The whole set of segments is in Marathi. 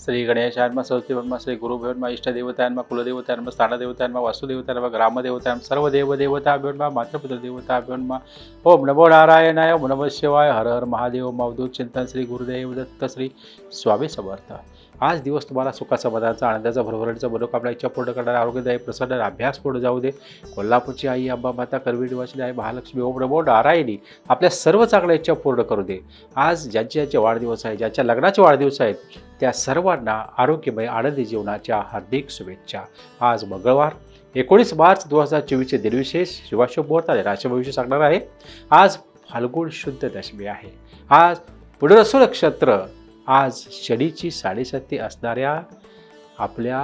श्री गणेशान्मा सरस्वतीवर्मा श्री गुरुभ्योन्मा इष्टदेवतान्मा कुलदेवतान्मा स्थानदेवतान्मा वासुदेवतान्मा ग्रामदेवतान्मा सर्व देवदेवताभ्योन्मा मातृपितृदेवताभ्योन्मा ओम नमो नारायणाय ओम नमः शिवाय हर हर महादेव अवधूत चिंतन श्री गुरुदेव दत्त श्री स्वामी समर्थ। आज दिवस तुम्हाला सुखाचा समाधानाचा आनंदाचा भरभराटीचा मनोकामना इच्छा पूर्ण करणारा आरोग्यदायी प्रसन्न अभ्यास पूर्ण जाऊ दे। कोल्हापूरची आई अंबा माता करवीर वाचली आहे महालक्ष्मी ओम नमो नारायणी आपल्या सर्व चांगल्या इच्छा पूर्ण करू दे। आज ज्यांचे वाढदिवस आहे ज्यांच्या लग्नाचे वाढदिवस आहेत त्या सर्वांना आरोग्यमय आनंदी जीवनाच्या हार्दिक शुभेच्छा। आज मंगळवार 19 मार्च 2024 दिनविशेष शिवाशुभ मुहूर्त आणि राशी भविष्य सांगणार आहे। आज फाल्गुन शुद्ध दशमी आहे। आज पुनरसू नक्षत्र। आज शनीची 7:30 असणाऱ्या आपल्या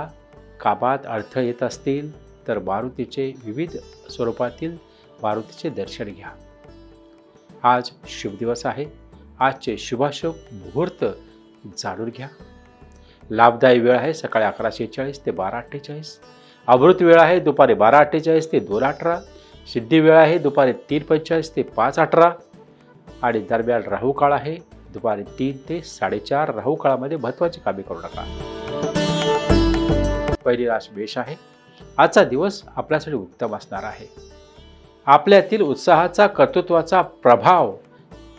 कामात अडथ येत असतील तर मारुतीचे विविध स्वरूपातील मारुतीचे दर्शन घ्या। आज शुभ दिवस आहे। आजचे शुभाशुभ मुहूर्त जाणून घ्या। लाभदायी वेळ आहे सकाळी 11:46 ते 12:48। अमृत वेळ आहे दुपारी 12:48 ते 2:18। सिद्धी वेळ आहे दुपारी 3:45 ते 5:18 आणि दरम्यान राहू काळ आहे दुपारी 3 ते 4:30। राहू काळामध्ये महत्त्वाची कामे करू नका। पहिली राशी मेष आहे। आजचा दिवस आपल्यासाठी उत्तम असणार आहे। आपल्यातील उत्साहाचा कर्तृत्वाचा प्रभाव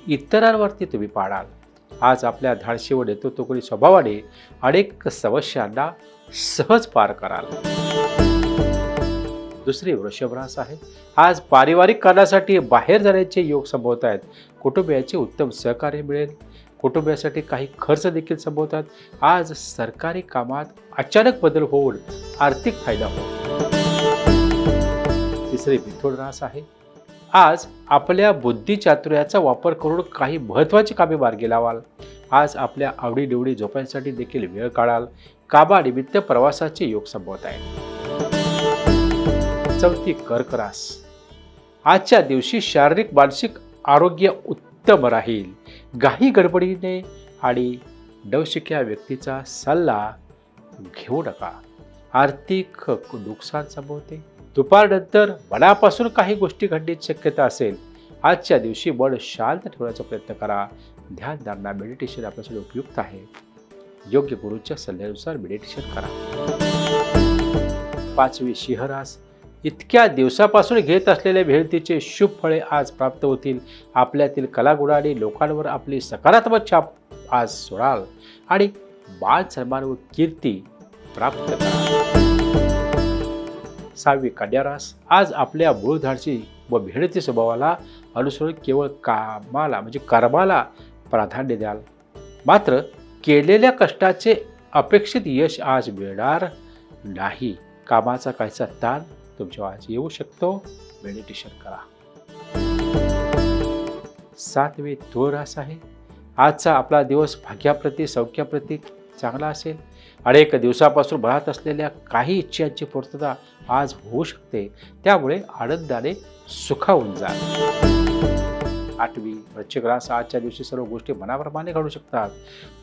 इतरांवरती तुम्ही पाडाल। आज आपल्या धाडशी व नेतृत्वगुणी स्वभावाने अनेक समस्यांना सहज पार कराल। दुसरी वृषभ रास आहे। आज पारिवारिक कारणासाठी बाहेर जाण्याचे योग संभवत आहेत। कुटुंबियाचे उत्तम सहकार्य मिळेल। कुटुंबियासाठी काही खर्च देखील संभवतात। आज सरकारी कामात अचानक बदल होऊन आर्थिक फायदा होईल। तिसरी मिथुन रास आहे। आज आपल्या बुद्धिचातुर्याचा वापर करून काही महत्त्वाची कामे मार्गी लावाल। आज आपल्या आवडीनिवडी झोपण्यासाठी देखील वेळ काढाल। कामानिमित्त प्रवासाचे योग संभवत आहेत। चौथी कर्क रास। आजच्या दिवशी शारीरिक मानसिक आरोग्य उत्तम राहील। घाई गडबडीने आणि नवशिक्या व्यक्तीचा सल्ला घेऊ नका। आर्थिक नुकसान संभवते। दुपारनंतर मनापासून काही गोष्टी घडण्याची शक्यता असेल। आजच्या दिवशी मन शांत ठेवण्याचा प्रयत्न करा। ध्यानधारणा मेडिटेशन आपल्यासाठी उपयुक्त आहे। योग्य गुरूच्या सल्ल्यानुसार मेडिटेशन करा। पाचवी सिंह रास। इतक्या दिवसापासून घेत असलेल्या मेहनतीचे शुभ फळे आज प्राप्त होतील। आपल्यातील कलागुणाने लोकांवर आपली सकारात्मक छाप आज सोडाल आणि मान सन्मान व कीर्ती प्राप्त करा। सहावी कन्या रास। आज आपल्या मूळ धाडसी व मेहनती स्वभावाला अनुसरून केवळ कर्माला प्राधान्य द्याल। मात्र केलेल्या कष्टाचे अपेक्षित यश आज मिळणार नाही। कामाचा काहीसा ताण तुमच्यावर आज येऊ शकतो। मेडिटेशन करा। सातवी तुळ रास आहे। आजचा आपला दिवस भाग्याप्रती सौख्याप्रती चांगला असेल। अनेक दिवसापासून बळात असलेल्या काही इच्छांची पूर्तता आज होऊ शकते। त्यामुळे आनंदाने सुखावून जा। आठवी वृश्चिक रास। आजच्या दिवशी सर्व गोष्टी मनाप्रमाणे घडू शकतात।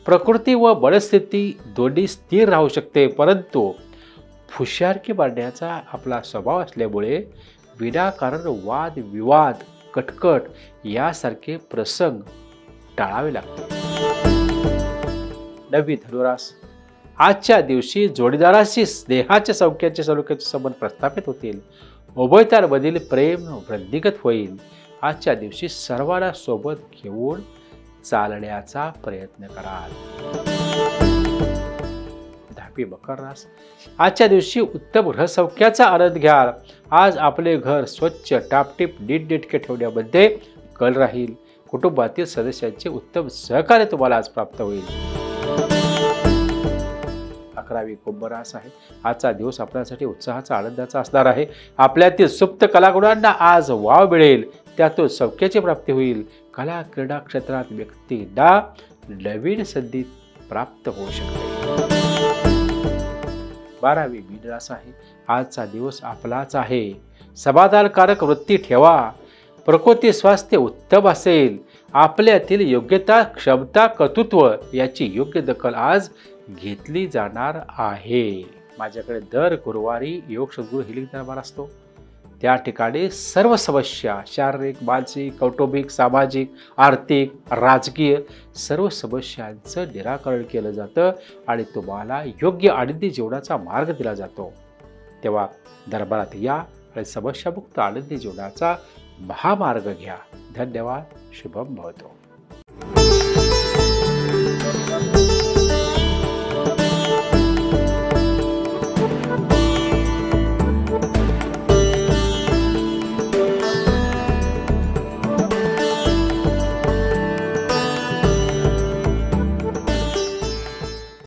प्रकृती व मनस्थिती दोन्ही स्थिर राहू शकते, परंतु फुशारकी मांडण्याचा आपला स्वभाव असल्यामुळे विनाकारण वाद विवाद कटकट यासारखे प्रसंग टाळावे लागते। नववी धनुरास। आजच्या दिवशी जोडीदाराशी स्नेहाच्या सौख्याचे सलोख्याचे संबंध प्रस्थापित होतील। उभयतांमधील प्रेम वृद्धिंगत होईल। आजच्या दिवशी सर्वांना सोबत घेऊन चालण्याचा प्रयत्न कराल। मकर रास। आजच्या दिवशी उत्तम गृहसौख्याचा आनंद घ्याल। आज आपले घर स्वच्छ टापटीप नीटनेटके ठेवण्यामध्ये कल राहील। कुटुंबातील सदस्यांचे उत्तम सहकार्य तुम्हाला आज प्राप्त होईल। 11वी कुंभ रास आहे। आजचा दिवस आपल्यासाठी उत्साहाचा आनंदाचा असणार आहे। आपल्यातील सुप्त कलागुणांना आज वाव मिळेल। त्यातून सौख्याची प्राप्ती होईल। कला क्रीडा क्षेत्रात व्यक्तींना नवीन संधी प्राप्त होऊ शकते। 12वी मीन रास आहे। आजचा दिवस आपलाच आहे। समाधानकारक वृत्ती ठेवा। प्रकृती स्वास्थ्य उत्तम असेल। आपल्यातील योग्यता क्षमता कर्तृत्व याची योग्य दखल आज घेतली जाणार आहे। माझ्याकडे दर गुरुवारी योग सद्गुरू हिलिंग दरबार असतो। त्या ठिकाणी सर्व समस्या शारीरिक, मानसिक, कौटुंबिक, सामाजिक, आर्थिक, राजकीय सर्व समस्यांचं निराकरण केलं जातं आणि तुम्हाला योग्य आनंदी जीवनाचा मार्ग दिला जातो. तेव्हा दरबारात या आणि समस्यामुक्त आनंदी जीवनाचा महामार्ग घ्या. धन्यवाद. शुभम भवतो.